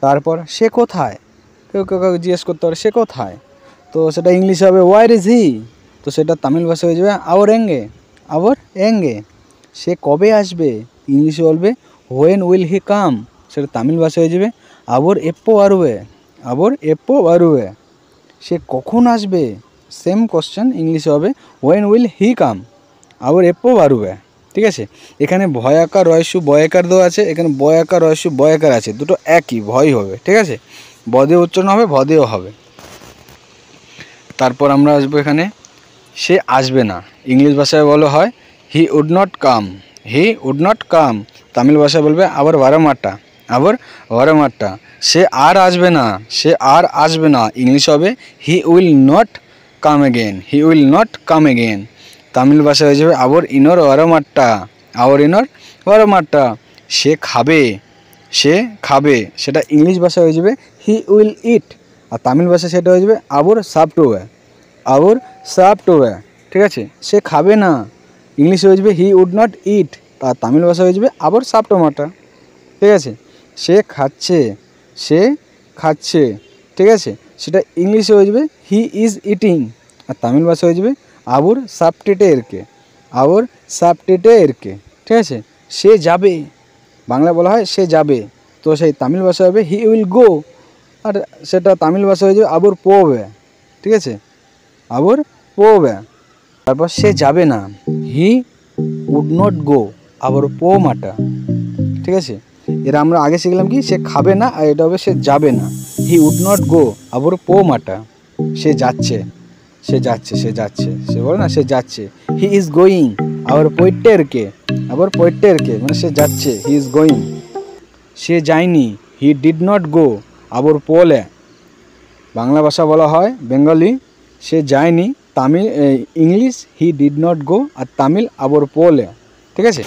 তারপর সে কোথায়, কেউ কেউ কাউকে জিজ্ঞেস করতে পারে সে কোথায়, তো সেটা ইংলিশে হবে ওয়ার ইজ হি, তো সেটা তামিল ভাষা হয়ে যাবে আওর এঙ্গে, আওর এঙ্গে। সে কবে আসবে, ইংলিশে বলবে হোয়েন উইল হি কাম, সেটা তামিল ভাষা হয়ে যাবে আবর এপ্পো আরুয়ে, আবর এপ্পো আরুয়ে। সে কখন আসবে, সেম কোশ্চেন ইংলিশে হবে হোয়েন উইল হি কাম, আবর এপ্পো আরুয়ে। ঠিক আছে, এখানে ভয়াকার রয়সু বয়াকার দেওয়া আছে, এখানে বয়াকার রয়সু বয়াকার আছে, দুটো একই, ভয় হবে। ঠিক আছে, বদে উচ্চারণ হবে, ভদেও হবে। তারপর আমরা আসবো এখানে সে আসবে না, ইংলিশ ভাষায় বলা হয় he would not come, he would not come. Tamil ভাষায় বলবে আবার ভারমাটা, আবার ভারমাটা। সে আর আসবে না, সে আর আসবে না, ইংলিশ হবে he will not come again, he will not come again. Tamil ভাষা হয়ে যাবে আবার ইনর ভারমাট্টা, আবার ইনর ভারমাট্টা। সে খাবে, সে খাবে, সেটা ইংলিশ ভাষা হয়ে যাবে হি উইল ইট, আর তামিল ভাষা সেটা হয়ে যাবে আবর সাপটোয়া, আবর সাপটোয়া। ঠিক আছে, সে খাবে না, ইংলিশে হয়ে যাবে হি উড নট ইট, আর তামিল ভাষা হয়ে যাবে আবার সাপটোমাটা। ঠিক আছে, সে খাচ্ছে, সে খাচ্ছে। ঠিক আছে, সেটা ইংলিশে হয়ে যাবে হি ইজ ইটিং, আর তামিল ভাষা হয়ে যাবে আবুর সাপটেটে এরকে, আবর সাপটেটে এরকে। ঠিক আছে, সে যাবে, বাংলা বলা হয় সে যাবে, তো সেই তামিল ভাষা হবে হি উইল গো, আর সেটা তামিল ভাষা হয়ে যাবে আবর পোবে। ঠিক আছে, আবর পোবে। তারপর সে যাবে না, হি উড নট গো, আবার পো মাটা। ঠিক আছে, এরা আমরা আগে শিখলাম কি সে খাবে না, আর এটা হবে সে যাবে না, হি উড নট গো, আবার পো মাটা। সে যাচ্ছে, সে যাচ্ছে, সে যাচ্ছে, সে বলে না সে যাচ্ছে। হি ইজ গোয়িং, আবার পৈটেরকে, আবার পৈটেরকে, মানে সে যাচ্ছে, হি ইজ গোয়িং। সে যায়নি, হি ডিড নট গো, আবার পোলে। বাংলা ভাষা বলা হয় বেঙ্গলি সে যায়নি, Tamil English he did not go, আর তামিল আবর পোলে। ঠিক আছে।